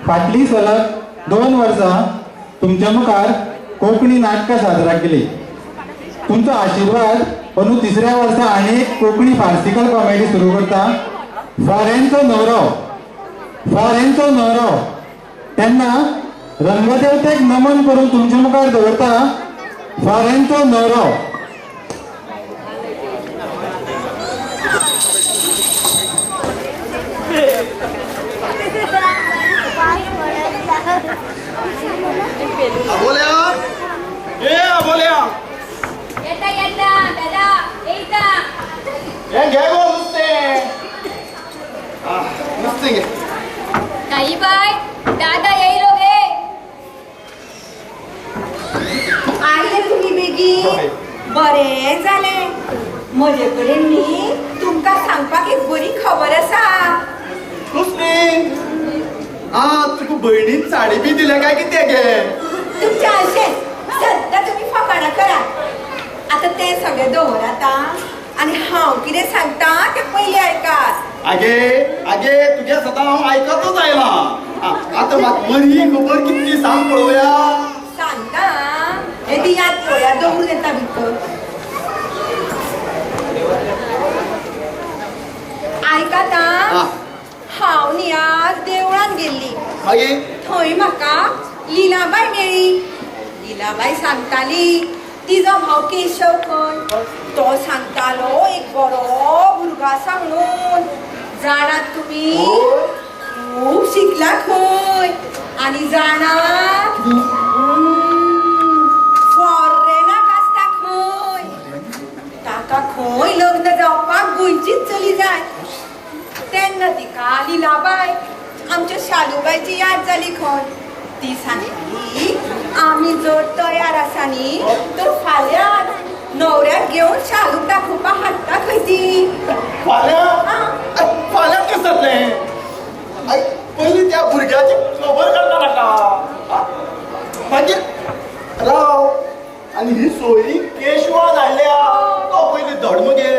फाटली सलग 2 वर्सां तुमच्या मुखार कोंकणी नाटकां साजरा केली. तुमचो आशीर्वाद अंदू 3ऱ्या वर्सा आनी एक कोंकणी फार्सिकल कॉमेडी सुरू करता. फॉरेनचो न्हवरो तेन्ना रंगदेवतेक नमन करून तुमच्या मुखार दवरता. फॉरेनचो न्हवरो. अबोल्या ए अबोल्या येता येता दादा येता हे घे गो नुसते घे. काही बाय दादा येईलो गे. आले तुम्ही बेगी. बरे जाले. म्हजे कडेन न्ही तुमकां सांगपाक एक बरी खबर आसा. नुसते तुका बहिणीन साडी बी दिल्या काय कितें गे? तुमच्या अशें सद्दां तुम्ही फकाणां करा. आता ते सगळे दवरात आनी हांव कितें सांगता ते पयलीं आयकात. आगे आगे तुगे सदां हांव आयकतच आयला. आता म्हाका बरी खबर कितली सांग पळोवया. सांगता हे दियात पळोवया दवरून येता भितर. आयकात हांव न्ही आज देवळान गेल्ली. मागीर थंय म्हाका लिलाबाई मेळ्ळी. लिलाबाई सांगताली तिजो भाव केशव खंय. तो सांगतालो एक बरो भुरगो आसा म्हणून. जाणात तुमी खूब शिकला खंय. आनी जाणात फॉरेनाक आसता खंय. ताका खंय लग्न जावपाक गोंयचीच चली जाय. तेन्ना तिका लिलाबाई आमच्या शालूबाईची याद जाली खंय. ती सांगली आमी जर तयार आसा न्ही तर फाल्यां न्हवऱ्याक घेवन शालूक दाखोवपाक हाडटा खंय ती. फाल्यां कशें जातलें? पयलीं त्या भुरग्याची खबर काडटा नाका. मागीर राव आनी ही सोयरी केशवान हाडल्या तो पयलीं धड मगे.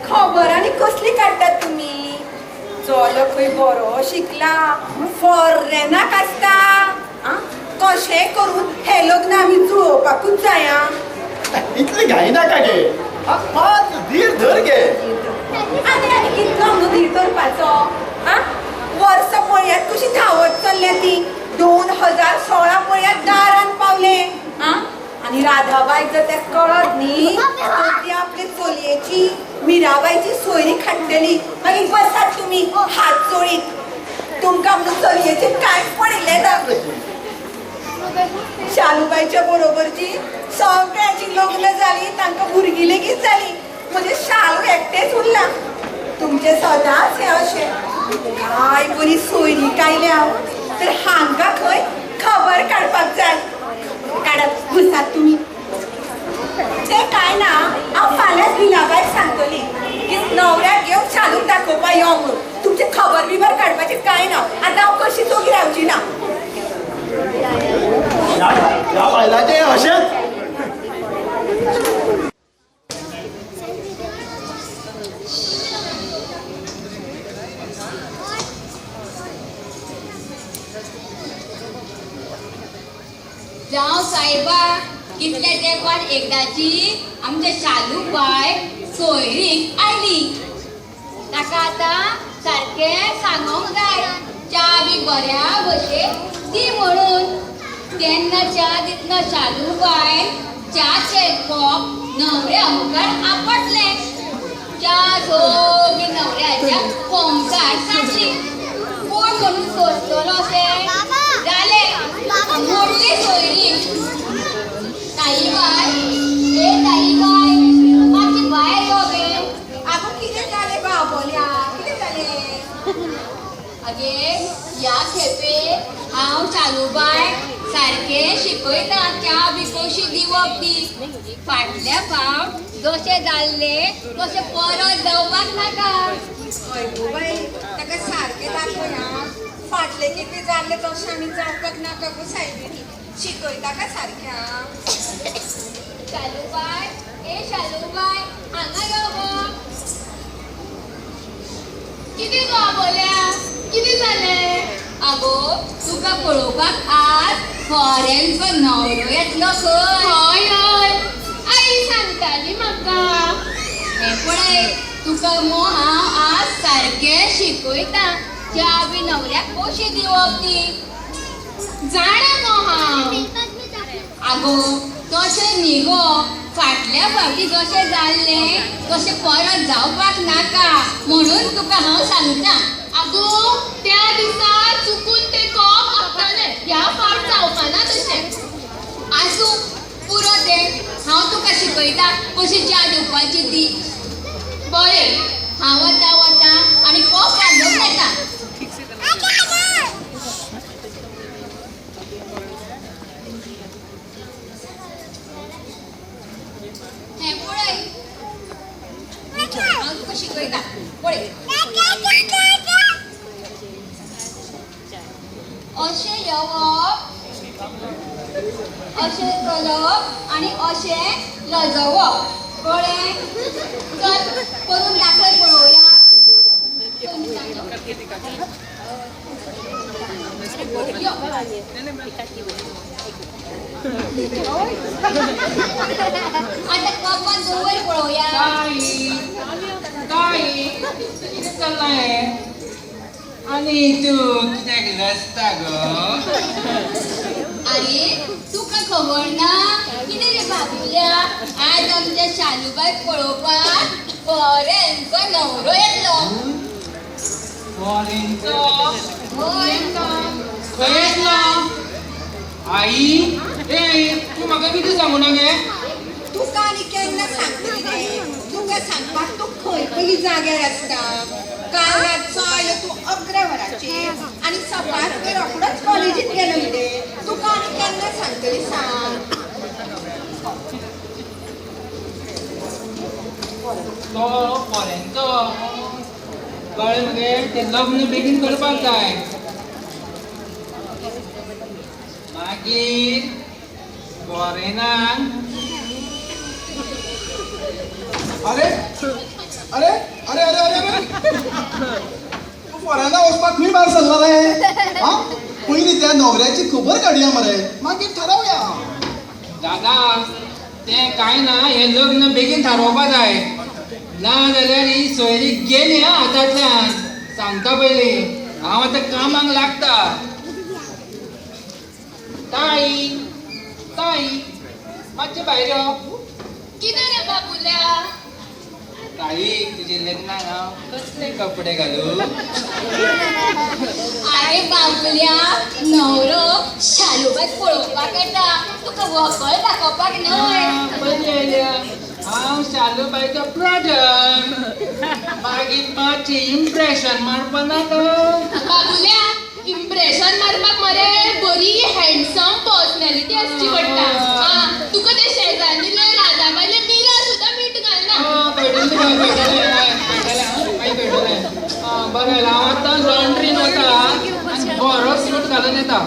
खबर आनी कसली काडटात तुमी? चलो खंय बरो शिकला फॉरेनाक आसता. कशें करून हे लग्न आमी जुळोवपाकूच जाय. इतली घाई नाका गे. मात धीर धर गे. आनी कितलो न्हू धीर करपाचो. वर्स पळयात कशी धांवत चल्ल्या ती. 2016 पळयात दारान पावले. आनी राधाबाईक जर तें कळत न्ही तर ती आपले चलयेची मिराबाईची सोयरी खाट्टली. मागीर बसात तुमी हात जोडीत. तुमकां म्हणून चलयेचे कांय पडिल्ले ना. शालूबाईच्या बरोबरची सगळ्यांची लग्न जाली. तांकां भुरगीं लेगीत जाली. म्हणजे शालू एकटेच उरला. तुमचे सदांच हे अशें काय बरी सोयरी कायल्या तर हांकां खंय खबर काडपाक जाय. काडत बसात तुमी. ते काय ना हांव फाल्यां लिलाबाईक सांगतली की न्हवऱ्याक घेवन शालूक दाखोवपा यो म्हणून. तुमची खबर बिबर काडपाची काय ना. आतां हांव कशी जोगी रावची ना. ह्या बायलाचें अशेंच. जावं सायबा कितले तेंपान एकदाची आमच्या शालूबाई सोयरीक आयली. ताका आतां सारकें सांगोंक जाय च्या बी बऱ्या भशेन दी म्हणून. तेन्ना च्या दितना शालूबाईन च्याचे कॉप न्हवऱ्या मुखार आपटले. च्या सगळी न्हवऱ्याच्या फोमकार सांडली. कोण म्हणून सोदतलो अशें जालें. मोडली सोयरी. ताईबाई ए ताईबाई मातशी भायर यो गे. आगो कितें जालें गो आबोल्या? कितें जालें? आगे ह्या खेपे हांव शालूबाई सारकें शिकयता च्या बी कशी दिवप ती. फाटल्या फावट जशें जाल्ले तशें परत जावपाक नाका. हय गो बाई ताका सारकें दाखया. फाटले कितें जाल्ले तशें आमी जावपाक नाका गो सायबीणी. शिकयता का सारक्या. शालूबाई ए शालूबाई हांगा यो गो. कितें गो आबोल्या कितें जालें? आगो तुका पळोवपाक आज फॉरेनचो न्हवरो येतलो खंय. हय हय आई सांगताली म्हाका. हे पळय तुका मो हांव आज सारकें शिकयता ज्या बी न्हवऱ्याक कशी दिवप ती. जाणा गो हांव. आगो तशें न्ही गो, फाटल्या फावटी जशें जाल्लें तशें परत जावपाक नाका म्हणून तुका हांव सांगता. आगो त्या दिसा चुकून ते कॉप आपताले. ह्या फावट जावपाना तशें. आसूं पुरो तें हांव तुका शिकयता कशी च्या दिवपाची ती. बरें. हांव वता वता आनी कॉप बांदून येता. हे पळय हांव तुका शिकयता पळय. अशें येवप, अशें चलप आनी अशें लजवप. कळ्ळें? चल करून दाखय पळोवया. यो. आता कपान दवर पळोवया. काय कितें चल्लां आनी तूं कित्याक रस्ता गो. अरे तुका खबर ना कितें रे बाबुल्या, आज आमच्या शालूबाईक पळोवपाक फॉरेनचो न्हवरो येतलो. फॉरेनचो होय खंय येतलो. आई ए तूं म्हाका कितें सांगू ना गे. तुका आनी केन्ना सांगतली रे. तुका सांगपाक तू खंय पयली जाग्यार आसता. काल रातचो आयलो तू 11 वरांचेर आनी सकाळ तुवें रोखडोच कॉलेजीत गेलो रे. तुका आनी केन्ना सांगतली सांग. तो फॉरेनचो कळ्ळें मगे. तें लग्न बेगीन करपाक जाय. मागीर फॉरेनान अरे अरे अरे अरे अरे अरे तू फॉरेना वचपाक खंय भायर सरला रे. हा पयलीं त्या न्हवऱ्याची खबर काडया मरे, मागीर थारावया. दादा तें कांय ना. हें लग्न बेगीन थारोवपा जाय. ना जाल्यार ही सोयरी गेली हातांतल्यान. सांगता पयलीं हांव आतां कामाक लागता. ताई ताई मातशें भायर यो. कितें रे बाबुल्या. ताई तुजे लग्नाक हांव कसले कपडे घालूं. अरे बाबुल्या, न्हवरो शालूबाईक पळोवपाक येता, तुका व्हंकल दाखोवपाक न्हय. बरी आयल्या. हांव शालूबाईचो प्रॉडक्ट. मागीर मातशें इम्प्रेशन मारपा नाका. बाबुल्या इम्प्रेशन मारपाक मरे बरी हँडसम पर्सनॅलिटी आसची पडटा. तुका ते शेजारनीले राजाबाईले मिरा सुद्दां मीठ घालना. बरें हांव आतां लॉन्ड्रीन वता आनी बरो सूट घालून येता.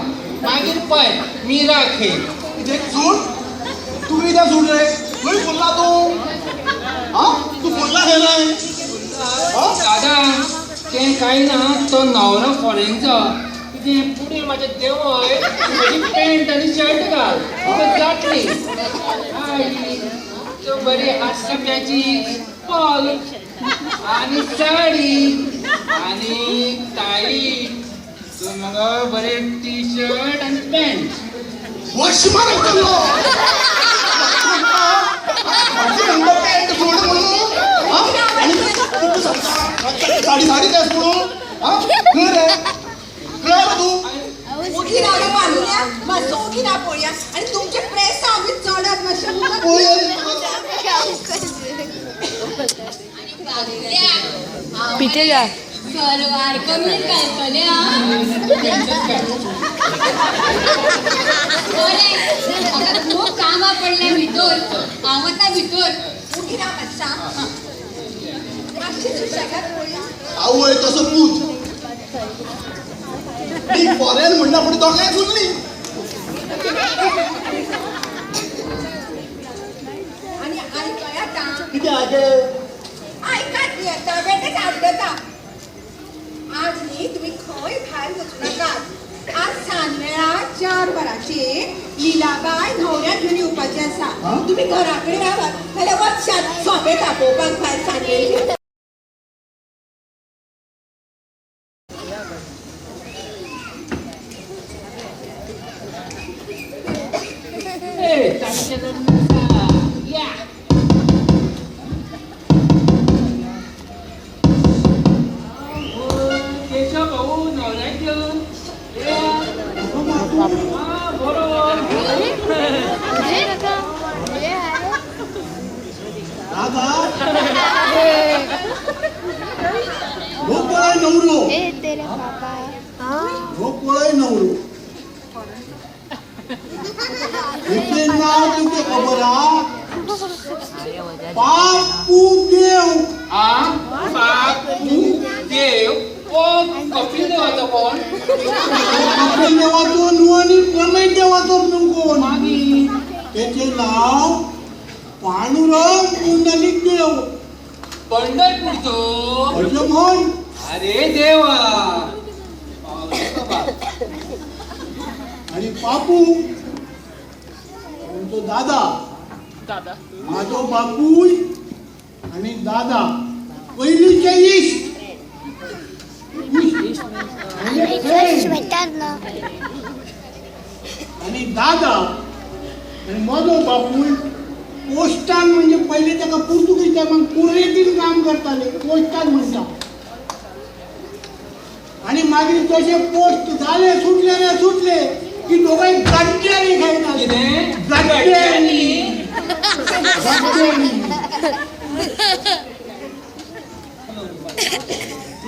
मागीर पळय मिरा खे. कितें सूट. तू कित्याक सूट रे. खंय फुल्ला तूं. हा तू फुल्ला खंय रे. दादा तें कांय ना. तो न्हवरो फॉरेनचो. कितें फुडें म्हाज्या देवय म्हजी पॅन्ट आनी शर्ट घाल तुका जातली. तो बरी हातकप्याची पॉल आनी साडी आनी ताई. तूं म्हाका बरें टी शर्ट आनी पॅन्ट. वॉशमान येतलो. पॅन्ट सोड म्हणून. आनी साडी साडी तेच म्हणून. खंय रे खंय तू. ओगी रावले बांदुल्या मातसो ओगी ना पळया. आनी तुमचे प्रेस आमी चडत मातशें. बाबुल्या सलवार कमीज घालतले. बरें म्हाका खूब कामां पडल्या भितर. हांव वता भितर. ओगी ना मातसा. मातशें सुशेगाद पळया. आवय तसो पूत. ती फॉरेन म्हणना फुडें दोगांय फुल्ली. आनी काय आतां. कितें आगे. आयकात न्ही आतां बेठेच आवडटा. आज न्ही तुम्ही खंय भायर वचूं नाकात. आज सांजवेळा 4 वरांचेर लिलाबाय न्हवऱ्याक घेवन येवपाची आसा. तुम्ही घरा कडेन रावात नाल्यार वचशात सोंपे तापोवपाक भायर सांजवेळी. केशव भाऊ नवऱ्याक घेऊन बरोबर दादा हो पळय नवरो हो पळय नवरो इतले नाव तुमचे खबर हा बापू देव बापू देव ओ कपिल देवाचो कोण कपिल देवाचो न्हू आणि प्रमेय देवाचो न्हू कोण मागीर त्याचे नाव पांडुरंग पुंडलिक देव पंढरपूरचो अशें म्हण. अरे देवा आणि बापू तो दादा माझो बापूय आणि दादा पयलींचे इश्ट आणि दादा आणि माझो बापूय पोस्टान म्हणजे पहिले ताका पुर्तुगीज टायमाक कुरेतीन काम करताले पोस्टान म्हणटा. आणि मागीर तशे पोस्ट झाले सुटले की दोघांनी गड्ड्यांनी खायता. कितें गड्ड्यांनी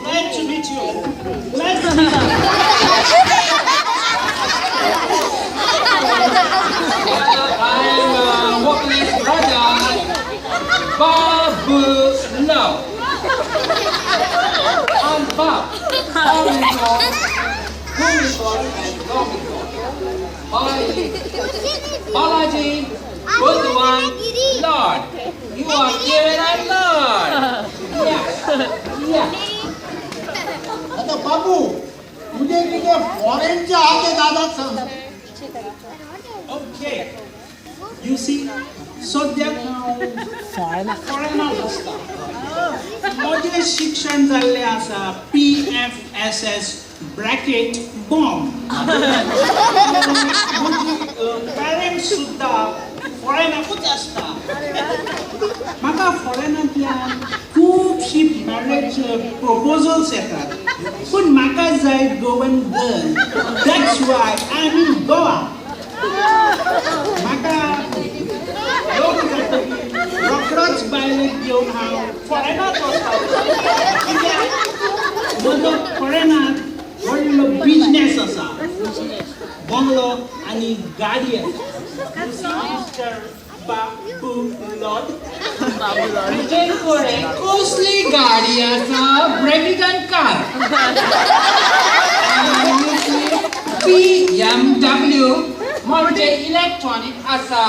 Glad to meet you. Glad to meet you. I'm working with Raja Babu Love. I'm Bob. Balaji, Budwan, Lord. You are given a Lord. Yeah. आता बाबू तुझे किती फॉरेनच्या हाते दादाक सांग. Okay. You see, सद्याक हांव फॉरेनाक आसता. म्हजें शिक्षण जाल्लें आसा PFSS ब्रॅकेट बॉम्ब. पेरेंट्स सुद्दां फॉरेनाकूच आसता. म्हाका फॉरेनांतल्यान खूबशीं मॅरेज प्रपोजल्स येतात. पूण म्हाका जाय Goan girl. That's why I am in Goa. म्हाका लोक जातकीर रोखडोच बायलेक घेवन हांव फॉरेनाक वचपाचो. कित्याक म्हजो फॉरेनांत व्हडलो बिजनेस आसा. बंगलो आनी गाडी आसा. मिस्टर बाबू लॉर्ड. Costly गाडी आसा ब्रॅकेटान कार. BMW म्हणजे इलेक्ट्रॉनिक आसा.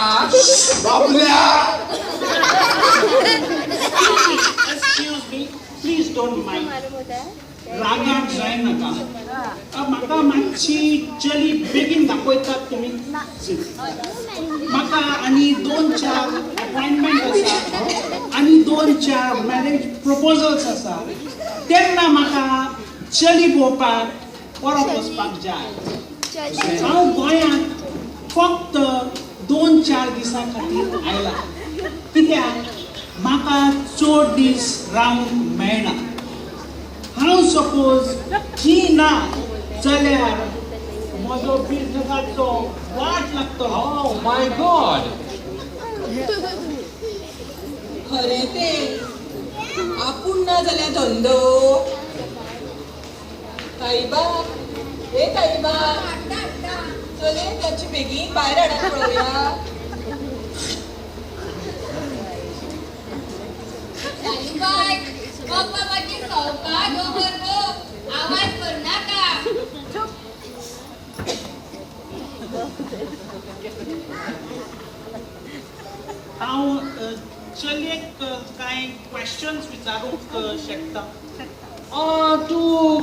बाबल्या Excuse me, please don't mind. रागाक जायनाका. म्हाका मातशी चली बेगीन दाखयतात तुमी. म्हाका आनी 2-4 अपॉइंटमेंट आसा आनी 2-4 मॅरेज प्रपोजल्स आसा. तेन्ना म्हाका चली पळोवपाक परत वचपाक जाय. हांव गोंयांत फक्त 2-4 दिसां खातीर आयला. कित्याक म्हाका चड दीस रावंक मेळना. हांव सपोज जी ना जाल्यार म्हजो बिजनेसाचो वाट लागतलो. Oh my God. खरें ते आपूण ना जाल्यार धंदो. ताईबा हे ताईबा चले त्याची बेगीन भायर हाडात पळोवया. सासूबाई, मग बाबाची सौका डोंगर गो, आवाज करू नका. हांव चलयेक कांय क्वेश्चन्स विचारूंक शकता. तू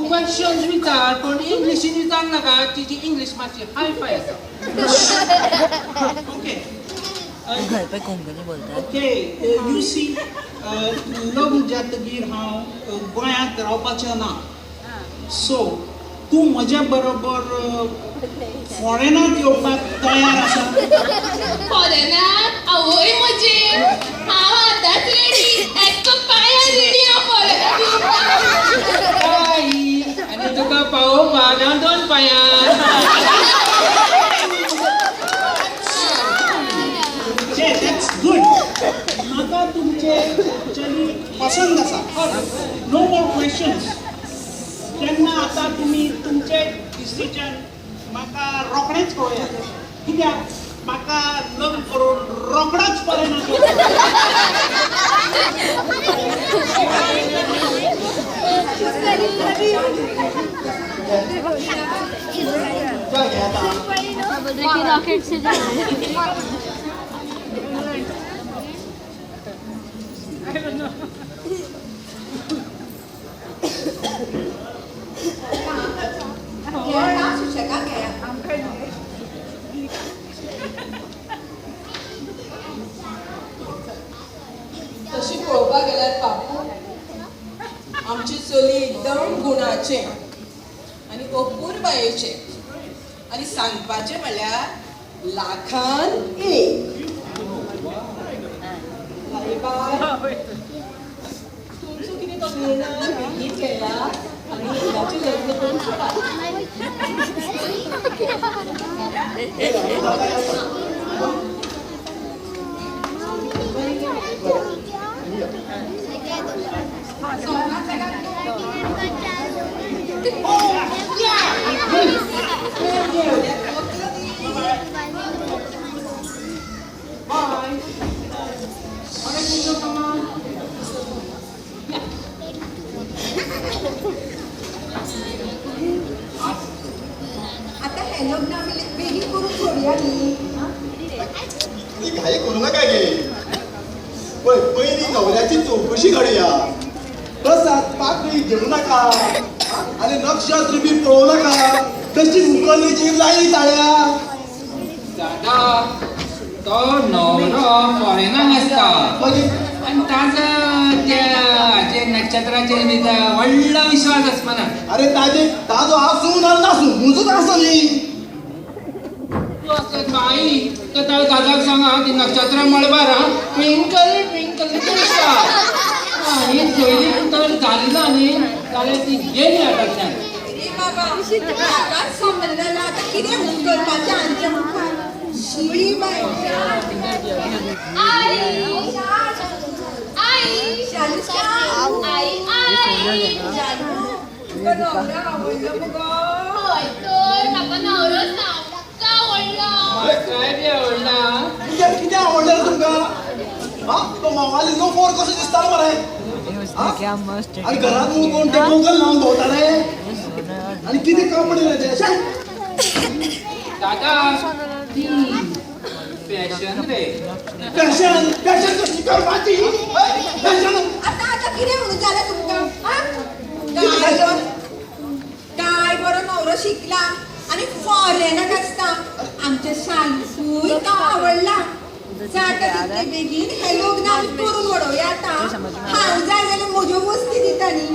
क्वेश्चन्स विचार पण इंग्लिशीन विचार नाका तिची इंग्लिश मातशी हाय फाय आसा ओके घर पे कोंकणी बोलतात ओके यू सी लग्न जातकीर हांव गोंयांत रावपाचें ना सो तूं म्हज्या बरोबर फॉरेनांत येवपाक तयार आसा फॉरेनात आवय म्हजे हांव आतांच रेडी एक्को पायार रेडी हांव फॉरेनात आई आणि तुका पावोवपाक हांव 2 पांयार दॅट्स गूड म्हाका तुमचे चली पसंद आसा नो मोर क्वेश्चन्स तेन्ना आतां तुमी तुमचे डिसिजन म्हाका रोखडेंच कळयात कित्याक म्हाका लग्न करून रोखडोच फॉरेनांत रॉकेट से तशी पळोवपाक गेल्यार बापू आमची चली एकदम गुणाचे आनी अपूर्बायेचे आनी सांगपाचें म्हणल्यार लाखान एक बाय तुमचो कितें तो निर्णय बेगीन केला आनी हिराचें लग्न करून सोडा आता हे लग्न बेगीन करून सोडया न्ही ती घाई करू नका गे पळय पयली नवऱ्याची चौकशी घडया प्रसाद पाकळी घेऊ नका आणि नक्षत्र बी पळोवू नका कशी उकलीची लायली ताळ्या दादा तो नवरो फॉरेनांत आसता आणि ताजो त्या नक्षत्राचेर बी व्हडलो विश्वास आसपाना अरे ताजो आसूं ना नासूं मुजूच आसली तू असत बाई तर त्या दादाक सांगा ती नक्षत्र मळबार ट्विंकल ट्विंकल दिसता आणि सोयरी तर झाली ना न्ही जाल्यार ती गेली हातांतल्यान बाबा म्हाकाच समजलें ना आता कितें म्हणून करपाचें आमच्या मुखार शिळी बाय आई आई शालू आई आई तुका नवरा आवडलो मुगो हय तर म्हाका नवरो सामको आवडलो काय बी आवडला कितें आवडलें रे तुमकां हा तो मावाली नो फोर कसो दिसता मरे क्या मस्त आणि घरात मग कोण ते गोगल लावून भोवता रे आणि किती काम पडलें ते दादा ती फॅशन रे फॅशन फॅशन कशी करपाची फॅशन आता कितें म्हणून जालें तुमकां काय बरो नवरो शिकला आणि फॉरेनाक आसता आमच्या शालूय तो आवडला जाता तितले बेगीन हे लग्न आमी करून वडोवया आतां हांव जाय जाल्यार म्हज्यो वस्ती दिता न्ही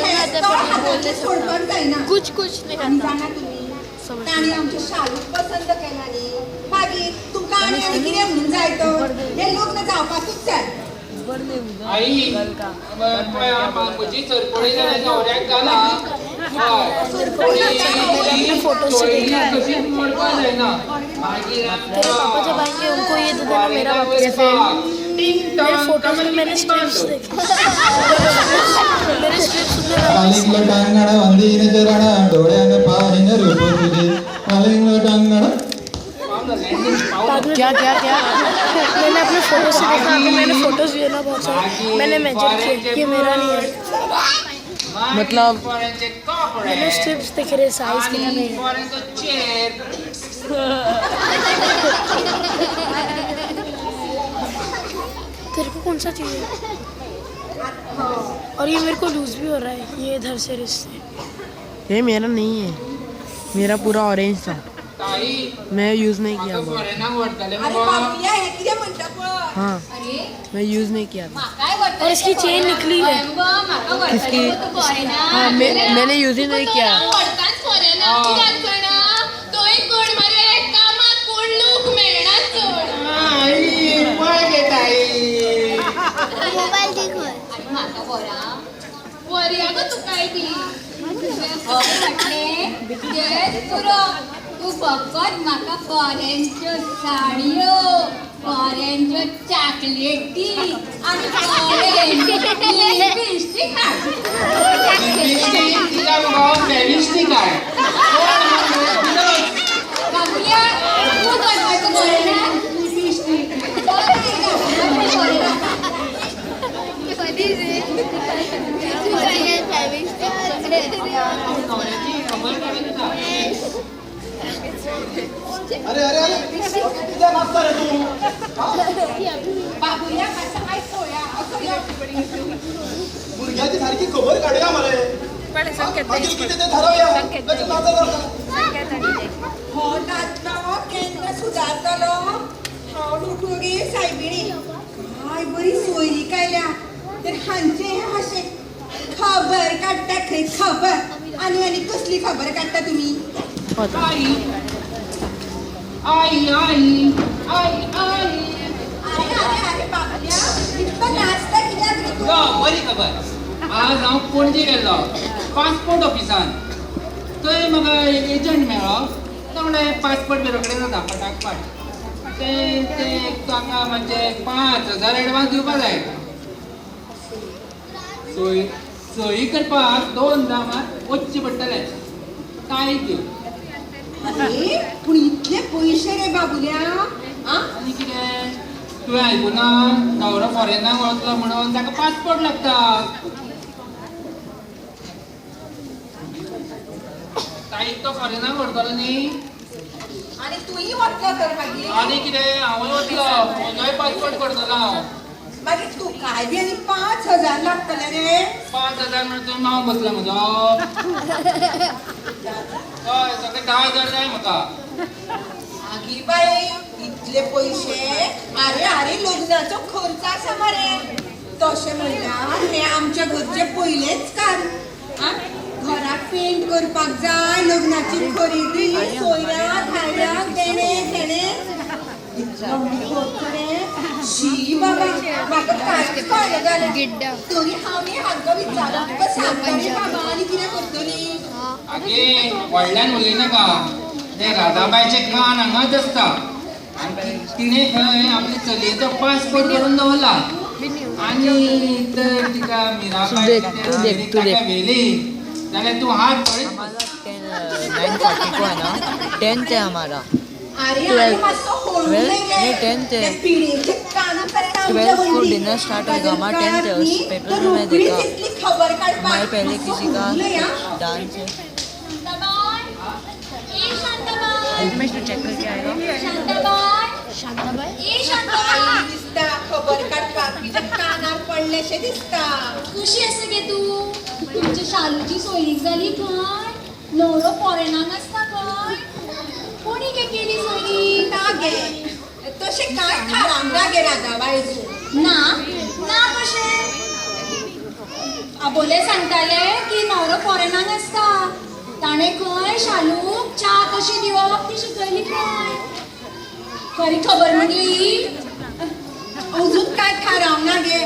हातांतले सोडपाक जायना कुछ कुछ आनी जाणा तुमी ताणी आमच्या शालूक पसंत केला न्ही मागीर तुमकां आनी कितें म्हणून जाय तो हें लग्न जावपाकूच जाय आई म्हजी सरपळी जाल्यार नवऱ्याक घाला कशी मोडपा जायना मागीर पापा जब आएंगे उनको ये दे देना मेरा वापस मेरे फोटोज में मैंने स्क्रिप्ट्स देखे मेरे स्क्रिप्ट्स में कालिंग टांगण वंदीन चरण डोळ्यान पाहिन रूप तुझे कालिंग टांगण क्या क्या क्या मैंने अपने फोटो से देखा तो मैंने फोटोज लिए ना बहुत सारे मैंने मेजर किया ये मेरा नहीं है मतलब मैंने स्ट्रिप्स देखे रहे साइज कितने हैं तेरे को कौन सा चाहिए और ये मेरे को लूज भी हो रहा है, ये इधर से रिश्ते। ये मेरा नहीं है, मेरा पूरा ऑरेंज था, ताई मैं यूज नहीं किया म्हाका वो। फॉरेनाक व्हरतले अरे मगो बाबूया हे किती म्हणता पण हाँ अरे मैं यूज नहीं किया था। म्हाकाय व्हरतले और इसकी चेन निकली है। म्हाका व्हरतले किसकी? तू फॉरेनाक हाँ मैंने यूज ही नहीं किया। व्हरताच फॉरेना कित्याक जाणा तो एक कोण मरे कामाक कोण लोक मेळना चड आई पळ गे ताई आणि म्हाका बरा वरया गो तू काय ती म्हटले तेच पुरो तू फकत म्हाका फॉरेनच्यो साडयो फॉरेनच्यो चॉकलेटी आणि फॉरेन लिपस्टिक हाड लिपस्टिक तिला मगो फेविस्टिक आहे बाबूया तू करपाचो फॉरेनाक लिपस्टिक अरे अरे अरे किती नाचता रे तू बाबूया कसं काय सोया असं या भुरग्याची सारखी खबर काढूया मरे मागील किती ते ठरवूया लगेच नाचा जाता हो नाचलो केन्ना सुदारतलो हांव उठून गे सायबिणी काय बरी सोयरी कायल्या तर हांचे हे अशे खबर काडटा खंय खबर आनी कसली खबर काडटा तुमी आई आई आई आई आई अरे अरे अरे बाबूया इतकं नाचता कित्याक रे तू बरी खबर आज हांव पणजे गेल्लो पासपोर्ट ऑफिसान थंय म्हाका एक एजंट मेळ्ळो तो म्हणलें पासपोर्ट बरो कडेन जाता फटाफट ते ताका म्हणजे 5,000 एडवान्स दिवपा जाय सही करपाक 2 दामार वचचें पडटलें तारीख दिव अरे पूण इतले पयशे रे बाबुल्या आ आनी कितें तुवें आयकुना नवरो फॉरेनाक वळखलो म्हणून ताका पासपोर्ट लागता ताईक तो फॉरेनाक व्हरतलो न्ही आनी तूंय वतलो तर मागीर आनी कितें हांवूय वतलो म्हजोय पासपोर्ट करतलो हांव मागीर तुकाय बी आनी 5,000 लागतले रे 5,000 म्हणून तुवें माव बसला म्हजो हय सगळे 10,000 जाय म्हाका आगी बाई इतले पयशे अरे अरे लग्नाचो खर्च आसा मरे तशें म्हणल्यार हे आमच्या घरचे पयलेच कार आ घराक पेंट करपाक जाय लग्नाची खरेदी सोयऱ्या धाड्याक देणे घेणे इतलो खर्च रे शी बाबा म्हाका कांयच कळना जालें तरी हांव न्ही हांकां विचारून तुका सांगतलें बाबा आनी कितें करतली आगे व्हडल्यान उलयनाका ते राधाबाईचे कान हांगाच आसता आनी तिणे खंय आपली चलयेचो पासपोर्ट करून दवरला आनी तर तिका मिराबाई ताका व्हेली जाल्यार तूं हात पळय हमारा 9:40 को है ना 10th है हमारा अरे अरे मातसो हळू Well, रे नहीं, 10th है। ते पिढीचे कान करता 12th को dinner start होगा, हमारा 10th है, उस पेपर में मैं देखा। खबर काढ हमारे पहले किसी का डांस है। शांताबाई ए शांताबाई मैं इसको चेक करके आएगा। शांताबाई ए शांताबाई दिसता खबर काढपाक तुझ्या कानार पडलेशे दिसता कशी आसा गे तू तुमच्या शालूची सोयरीक जाली काय नवरो फॉरेनाक आसता काय कोणी गे केली सोयरीक गे तशे काय थारावना गे राधाबाई ना ना कशे आबोले सांगताले की नवरो फॉरेनाक आसता ताणे खंय शालूक च्या कशी दिवप ती शिकयली काय खरी खबर म्हणली अजून काय थारावना गे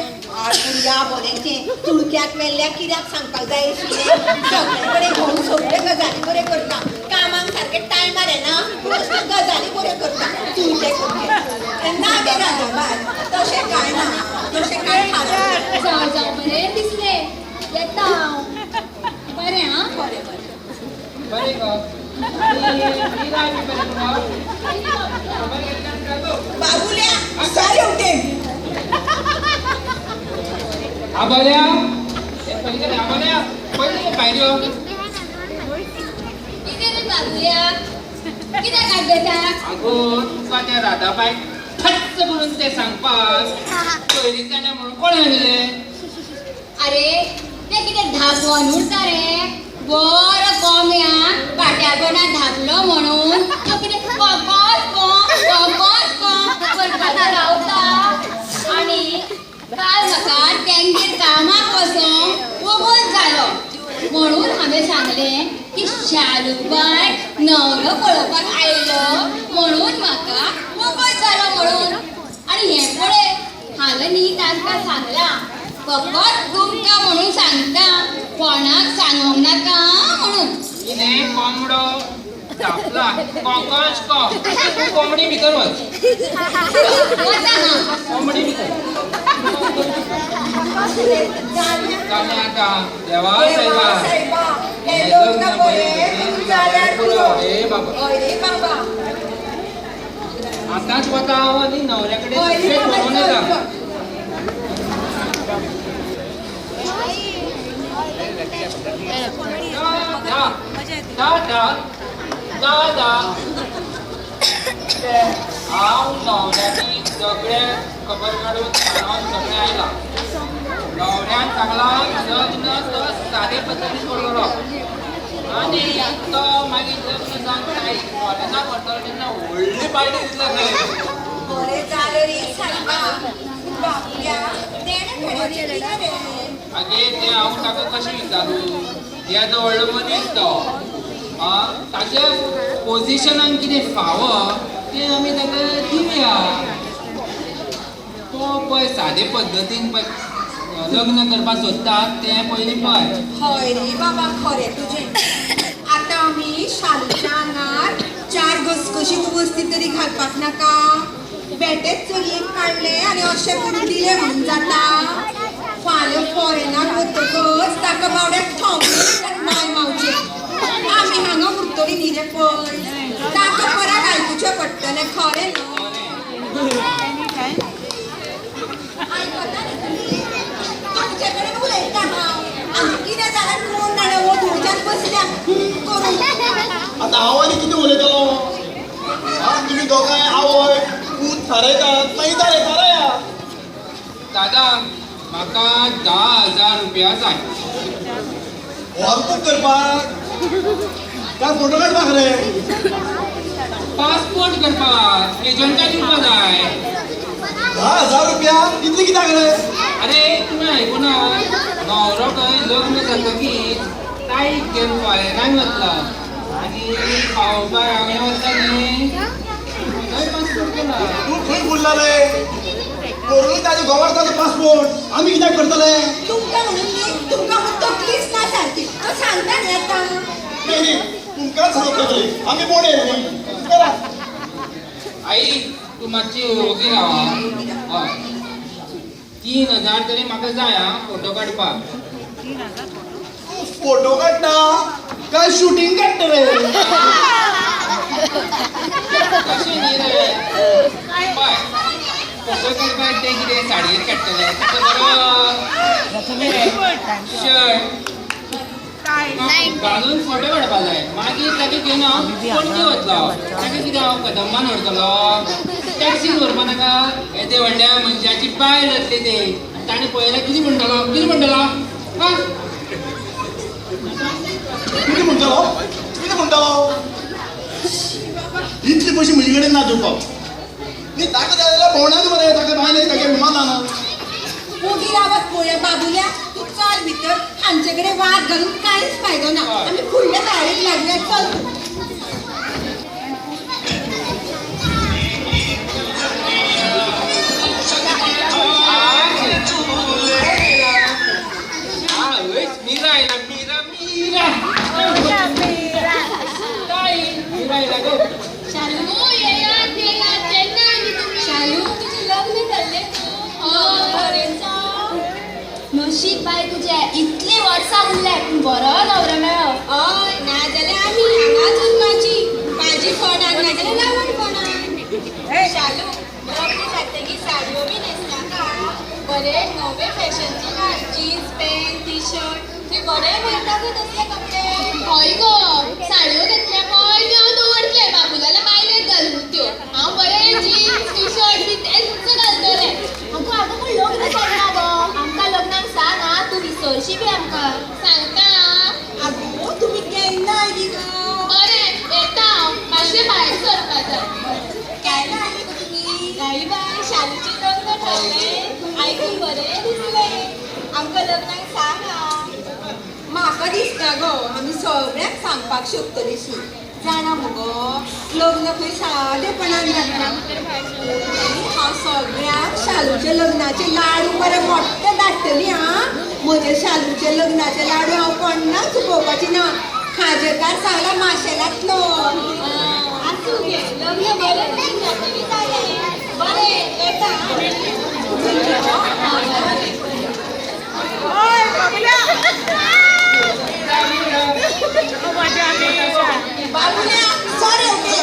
या बोलेचे तुळक्यात वेल्ल्या कित्याक सांगपाक जाय आशिल्लें सगळे कडेन घेवन सगळे गजाली बरे करता कामाक सारके टायमार येना नुस्ते गजाली बरे करता तुळके करके ना गे राधाबाई तशें काय ना तशें काय थारावना जाऊ जाऊ बरे दिसले येता हांव बरें हां बरें बरें बरे गो मीरा बी बरे गो खबर घेतल्यान काय गो बाबुल्या सारे उठे आबोल्या पहिले आबोल्या पहिले भायऱ्यो कितें रे बाबुल्या कित्याक काडटा आगो तुका त्या राधाबाईक खच्च करून ते सांगपाक सोयरीक जाल्या म्हणून कोण हाडले अरे ते कितें धापन उरता रे बरो कोम्या पाट्यापणात धापलो म्हणून तो कितें कोकोस करपाचो रावता आनी काल म्हाका तेंगेर कामाक वचोंक वगत जालो म्हणून हांवें सांगलें की शालूबाय न्हवरो पळोवपाक आयलो म्हणून म्हाका वगत जालो म्हणून आनी हें पळय हांवें न्ही तांकां सांगलां फकत तुमकां म्हणून सांगता कोणाक सांगूंक नाका म्हणून कितें कोंबडो धापला कोंकोच कोंबडी भितर वच वता हांव कोंबडी भितर जालें आतां देवा सायबा हे लग्न बरें जाल्यार पुरो ए बाबा हय रे बाबा आतांच वता हांव आनी न्हवऱ्या कडेन कितें पळोवन येता हांव न्हवऱ्याची सगळे खबर काडून हांव सगळें आयलां न्हवऱ्यान सांगलां लग्न तो सादे पद्दतीन करतलो आनी तो मागीर लग्न जावन तारीख कॉलेजाक वतलो तेन्ना व्हडली पार्टी दितलो खंय बरें जालें रे सायबा बाबुल्या तेणें खेळाचें रे आगे तें हांव ताका कशें विचारूं येदो व्हडलो मनीस तो ताच्या पोजिशनान कितें फावो तें आमी ताका दिवया तो पळय सादे पद्दतीन पळय लग्न करपाक सोदता तें पयलीं पळय हय रे बाबा खरें तुजें आतां आमी शालूच्या आंगार 4 घसघशीत वस्ती तरी घालपाक नाका बेटेच चलयेक काडले आनी अशें करून दिले म्हणून जाता फाल्यां फॉरेनाक वतकच ताका बावड्याक थांबले नाय मावचे आमी हांगा उरतली न्ही रे पळय ताका पराक आयकुचें पडटलें खरें न्हू आयकता न्ही तुमी तुमचे कडेन उलयता हांव आमी कितें जाल्यार कोण जाणा वो थंयच्यान बसल्या करून आता हांव आनी कितें उलयतलो तुमी दोगांय आवय पूत थारयतात मागीर थारया दादा म्हाका 10,000 रुपया जाय वाहतूक करपाक काय फोटो काडपाक रे पासपोर्ट करपाक एजंटा दिवपा जाय 10,000 रुपया इतले कित्याक रे अरे तुमी आयकुना न्हवरो खंय लग्न जातकीर तारीख घेवन फॉरेनाक वतलो आनी पावोवपाक हांवें वचता न्ही थंय पासपोर्ट केला तूं खंय बोलला रे करून ताजे गोवारताचो पासपोर्ट आमी कित्याक करतले तुमकां म्हणून न्ही तुमकां तकलीच ना सारकी तो सांगता न्ही आतां नाही तुमकांच सांगप लागली आमी कोण करा आई तूं मातशी ओगी राव हय 3,000 तरी म्हाका जाय फोटो काडपाक तूं फोटो काडटा काय शूटिंग काडटा रे कशें न्ही रे पळय फोटो काडपाक ते कितें साडयेर काडटले शर्ट घालून फोटो काडपा जाय मागीर ताका घेवन हांव पणजे वतलो ताका कितें हांव कदंबान व्हरतलो टॅक्सीन व्हरपा नाका येदे व्हडल्या मनशाची बायल जातली ते ताणें पळयल्यार कितें म्हणटलो कितें म्हणटलो इतले पयशे म्हजे कडेन ना दिवपाक न्ही ताका जाय जाल्यार भोंवणाक मरे ताका भायले तागे विमानान मोगी रावत पळय बाबुल्या तूं चल भितर हांचे कडेन वाद घालून कांयच फायदो ना आमी फुडल्या तयारेक लागल्या चल मीरा आयला मीरा आयला गो शालू येयात जेन्ना आनी तुमी शालू तुझे लग्न जाल्ले नशीब बाय तुझे इतली वर्सां उरल्या पूण बरो नवरो मेळ्ळो हय नाजाल्यार आमी हांगाच उरपाची भाजी कोणान नाजाल्यार लावण कोणान शालू लग्न जातकीर साडयो बी न्हेसनाका बरे नवे फॅशनचे घाल जीन्स पॅन्ट टी शर्ट ते बरे मेळटा गो तसले कपडे हय गो साडयो घेतल्या पळय त्यो हांव दवरतले बाबुलाला बायलेक घालून त्यो हांव बरे जीन्स टी शर्ट बी तेच घालतले आमकां आतां कोण लग्न जायना गो आमकां लग्नाक सांग तूं विसर सगळ्यांक सांगपाक शकतलीशी जाणा मुगो लग्न खंय सादेपणान जाता हांव सगळ्यांक शालूचे लग्नाचे लाडू बरे मोठे धाडटली हा म्हजे शालूचे लग्नाचे लाडू हांव कोणाक चुकोवपाची ना खाजेकार सांगला माशेलांतलो आसूं गे लग्न बरें जालें बरें येता बाबुल्या सॉरी ओके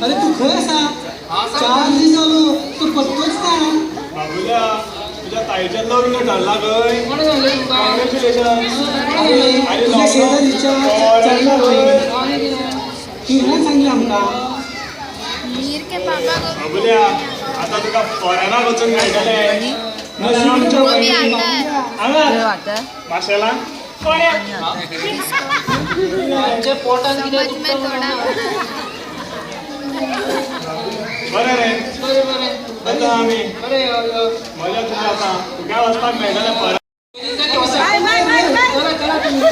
अरे तू खंय आसा 4 दीस जालो तू पत्तोच ना बाबुल्या तुझ्या ताईचें लग्न ठरला गय कोण सांगलें तुका कॉंग्रॅच्युलेशन आणि तुझ्या शेजारीच्या चलला गय किरण सांगली आमकां बाबुल्या आता तुका फॉरेनाक वचून मेळटलें हांगा माशेलां आमच्या पोटान कितें दुखता बरें रे बरें बरें येता आमी बरें यो यो मजा तुका आतां तुका वचपाक मेळटलें फॉरेन चला चला तुम्ही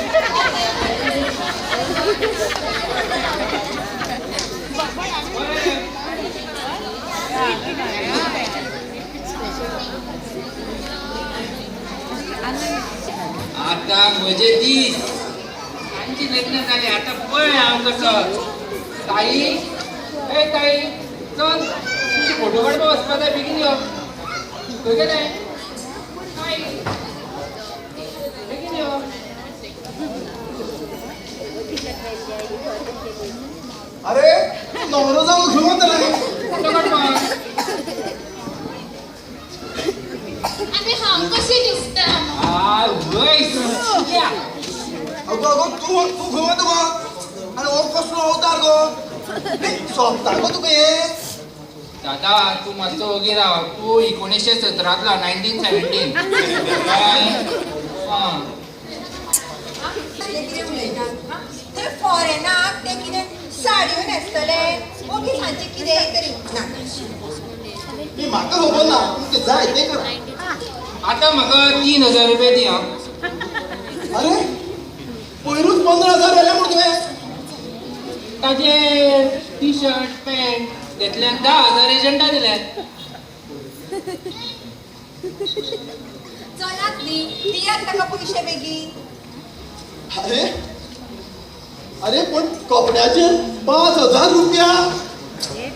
आता म्हजे दीस आमची लग्न झाली आता पळय हांव कसो ताई ए ताई चल तुझी फोटो काडपाक वचपा जाय बेगीन यो खंय गेलें ताई बेगीन यो अरे नवरो जाऊन घेऊन रे फोटो काडपाक आनी हांव कशें दिसता वय या अगो तू घेऊन गो आणि हो कसलो अवतार गो सोंपता गो तुका हे दादा तू मातसो ओगी राव तू 1917 1917 कितें उलयतात थंय फॉरेनाक ते कितें साडयो न्हेसतले ओके सांचे कितेंय तरी नाका मी म्हाका खबर ना तुमका जाय ते कर आता म्हाका 3000 रुपया दी हां अरे पयरूच 15,000 आले म्हण तुवें ताजे टी शर्ट पॅन्ट घेतल्यान 10,000 एजंटा दिले चलात न्ही दियात ताका पयशे बेगीन अरे अरे पण कपड्याचेर 5,000 रुपया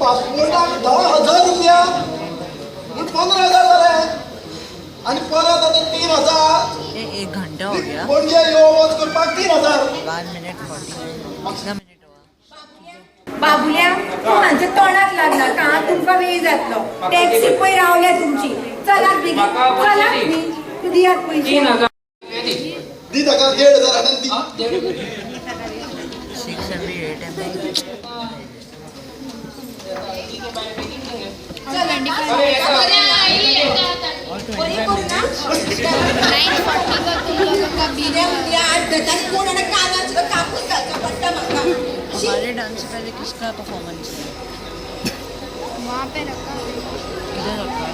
पासपोर्टाक 10,000 रुपया म्हण 15,000 जाले आणि परत आता 3,000 1 घंटा हो गया म्हणजे यो वच करपाक 3,000 1 मिनट 40 मिनट बाबुल्या तू हांच्या तोंडाक लागला का तुमकां वेळ जातलो टॅक्सी पळय रावल्या तुमची चलात बेगीन चलात न्ही दियात पयशे 3000 रुपया दी दी ताका 1,500 आनंद दी 608 ml बरें आयली येता आतां बरी करू ना 9:40 का तुला का बिऱ्या उद्या आठ गटात कोण आणि कानाचं कापूस घालचा पडटा म्हाका हमारे डांस से पहले किसका परफॉर्मेंस है वहाँ पे रखा इधर रखा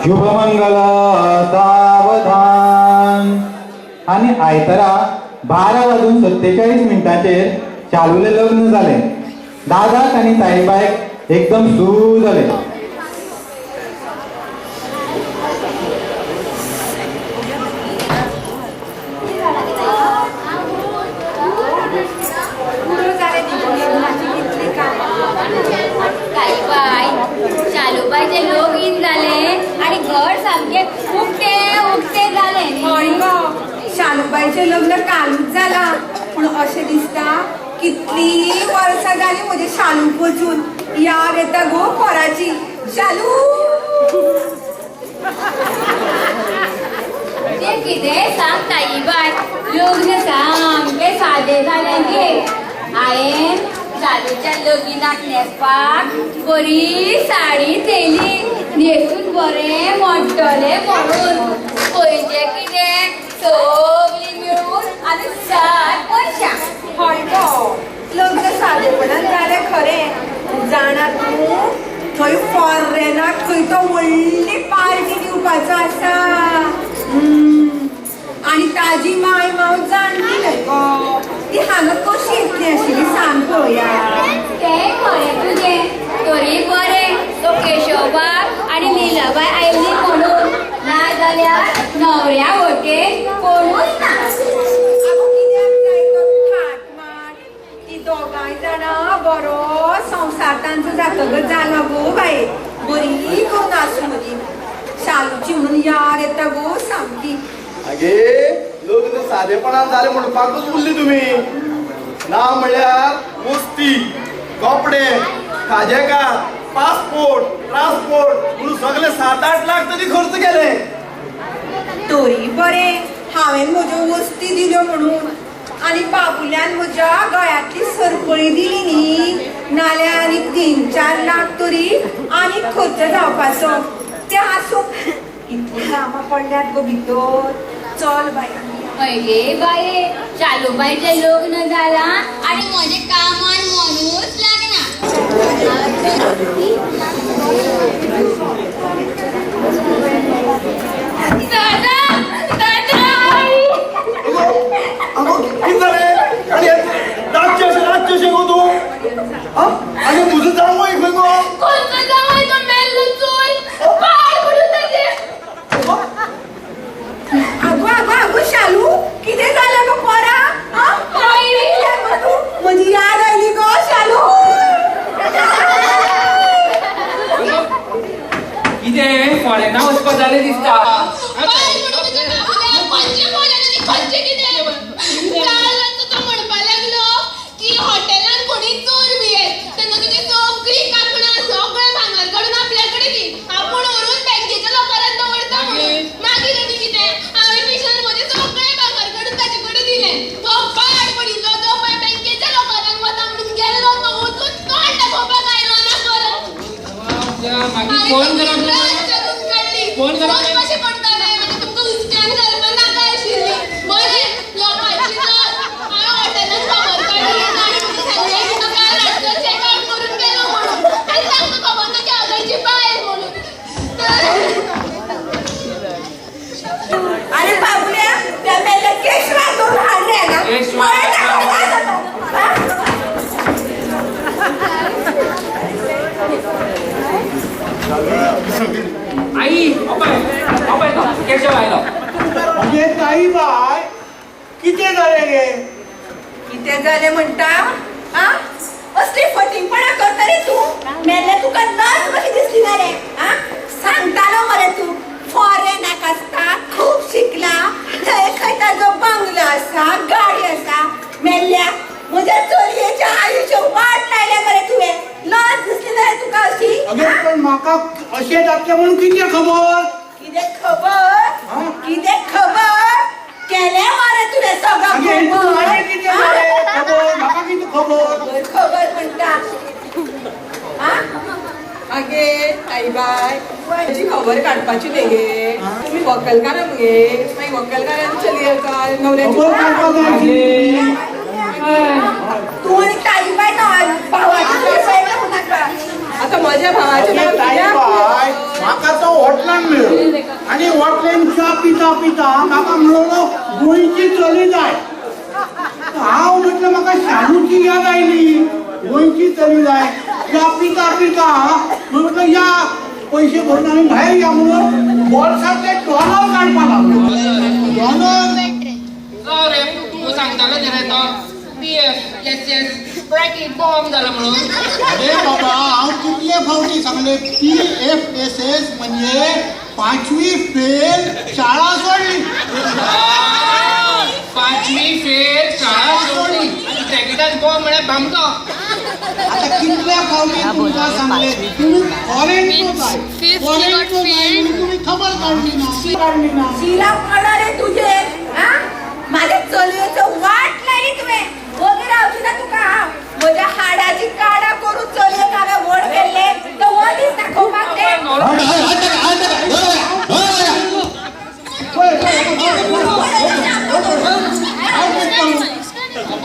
शुभमंगल सावधान आणि आयतारा 12:47 चालूले लग्न झाले दादाक आणि ताईबाईक एकदम सू झाले काही बाय शालूबाईचे लोक इन झाले आणि घर सामके उगते उगते झाले हय गो शालूबाईचे लग्न कालूच जाला पण अशें दिसता कितली वर्सां जाली म्हजे शालूक वचून याद येता गो पोराची शालू ते कितें सांग ताई बाय लग्न सामके साधे जाले गे हांवें साधेच्या लगीनाक न्हेसपाक बरी साडी थेयली न्हेसून बरें मोडटलें म्हणून पयशे कितें सगळीं मिळून आनी 7 वर्सां हय गो लग्न सादेपणान जालें खरें जाणा तूं थंय फॉरेनाक खंय तो व्हडली पार्टी दिवपाचो आसा आनी ताजी माय माव जाणटी न्हय गो ती हांगा कशी येतली आशिल्ली सांग पळोवया तें खरें तुजें तरी बरें तो केशवबाब आनी निलाबाई आयली म्हणून नाजाल्यार न्हवऱ्या वटेन कोणूच ना आगो कित्याक जाय तो थाटमाट ती दोगांय जाणां बरो संवसार तांचो जातकच जाला गो बाये बरी करून आसूं मदीं शालूची म्हणून याद येता गो सामकी आगे लग्न साधेपणान जालें म्हणपाकूच उरली तुम्ही ना म्हणल्यार वस्ती कपडे खाजेकार पासपोर्ट ट्रान्सपोर्ट म्हणून सगळे 7-8 लाख तरी खर्च केले तरी बरें हांवें म्हज्यो वस्ती दिल्यो म्हणून आनी बाबुल्यान म्हज्या गळ्यांतली सरपळी दिली न्ही नाल्यार आनी 3-4 लाख तरी आनी खर्च जावपाचो ते आसूं इतली कामां पडल्यात गो भितर चल बाय पहिले बाये चालूबाईचें लग्न जाला आणि म्हजे कामान म्हणूच लागना दादा अगो किती झाले आणि राज्य गो तू आणि तुझं जावं खंय गो कोणतं जावई तो मेल्लो चोय पाय पडून ताजे आगो शालू कितें जालें गो पोरा म्हजी याद आयली गो शालू कितें फॉरेना वचपाक जालें दिसता पाय पडून ताजे बाबुल्या खंयचे बोलात आनी खंयचे कितें काल तो म्हणपा लागलो की हॉटेलान कोणी चोर बी येत तेन्ना तुजी सगळी कापणां सगळें भांगर काडून आपल्याकडे दी आपूण व्हरून बँकेच्या लोकांक दवरता म्हणून मागीर आनी कितें हांवें पिशवान म्हजें सगळें भांगर काडून ताचे कडेन दिलें तो पाड पडिल्लो तो पळय बँकेच्या लोकांक वता म्हणून गेल्लो तो वचून तोंड दाखोवपाक आयलो ना परत मागीर फोन करप फोन करप कशें पडटालें आतां तुमकां उस्त्यान घालपाक नाका आशिल्ली बरें लोकांची हांवें हॉटेलान खबर काडली आनी सांगलें की तो काल रातचो चॅकआउट करून गेलो म्हणून आनी तांकां खबर ना की हांव तांची बायल म्हणून अरे बाबुल्या त्या मेल्या केशवा करून हाडले ना केशवा. आई अपय तो केशव आयलो म्हणजे ताई बाय किती झाले गे कितें जालें म्हणटा आ असली फटिंगपणां करता रे तूं मेल्ले तुका लज कशी दिसली ना रे आ सांगतालो मरे तूं फॉरेनाक आसता खूब शिकला थंय खंय ताजो बंगलो आसा गाडी आसा मेल्ल्या म्हज्या चलयेच्या आयुश्य वाट लायल्या मरे तुवें लज दिसली ना रे तुका अशी अगे पण म्हाका अशें जातलें म्हणून कितें खबर कितें खबर केलें मरे तुवें अगे सगळं तूं मागीर कितें जालें खबर म्हाका कितें खबर खबर म्हणटा आगे आई बाय माझी खबर काडपाची न्ही गे तुम्ही वकलकार मगे मागीर वकलकारान चली येता खबर काडपाक जाय आशिल्ली. तू आणि ताई बाय भावाची नाका आता माझ्या भावाचे नाव ताई बाय म्हाका तो हॉटलान मेळ्ळो आनी हॉटलान च्या पिता पिता म्हाका मेळ्ळो गोंयची चली जाय हांव म्हटलें म्हाका शालूची याद आयली गोंयची चली जाय च्या पिता पिता म्हटलं या पैसे भरून आमी भायर या म्हणून बोल्सांतले डॉलर काडपाक लागलो डॉलर रे तूं सांगतालो न्ही रे तो PF SS ब्रॅकेट बॉम्ब जाला म्हणून अरे बाबा हांव कितले फावटी सांगले PFSS म्हणजे 5वी फेल शाळा सोडली 5वी फेल शाळा सोडली आनी ब्रॅकेटान बॉम्ब म्हळ्यार भामटो आता कितल्या फावटी तुमकां सांगले तुम्ही फॉरेन तुम्ही खबर काढली ना शिरा पडा रे तुझे माझे चलयेचं वाट नाही तुवें वगैरे रावची ना तुका हांव म्हज्या हाडाची काडा करून चलयेक हांवें व्हड केल्ले तो हो दीस दाखोवपाक दे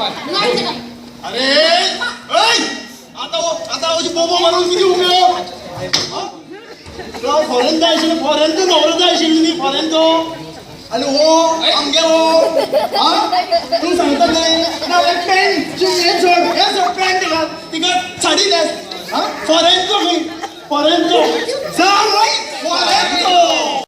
अरे ऐ, आता अशी बोबो मारून किती उपयोग फॉरेन जाय आशिल्लें फॉरेन तूं न्हवरो जाय आशिल्ली न्ही फॉरेन तो आनी हो आमगे हो तूं सांगता न्ही पॅन्ट हे सोड पॅन्ट घाल तिका साडी न्हेस फॉरेन तो खंय फॉरेन तो जा फॉरेन तो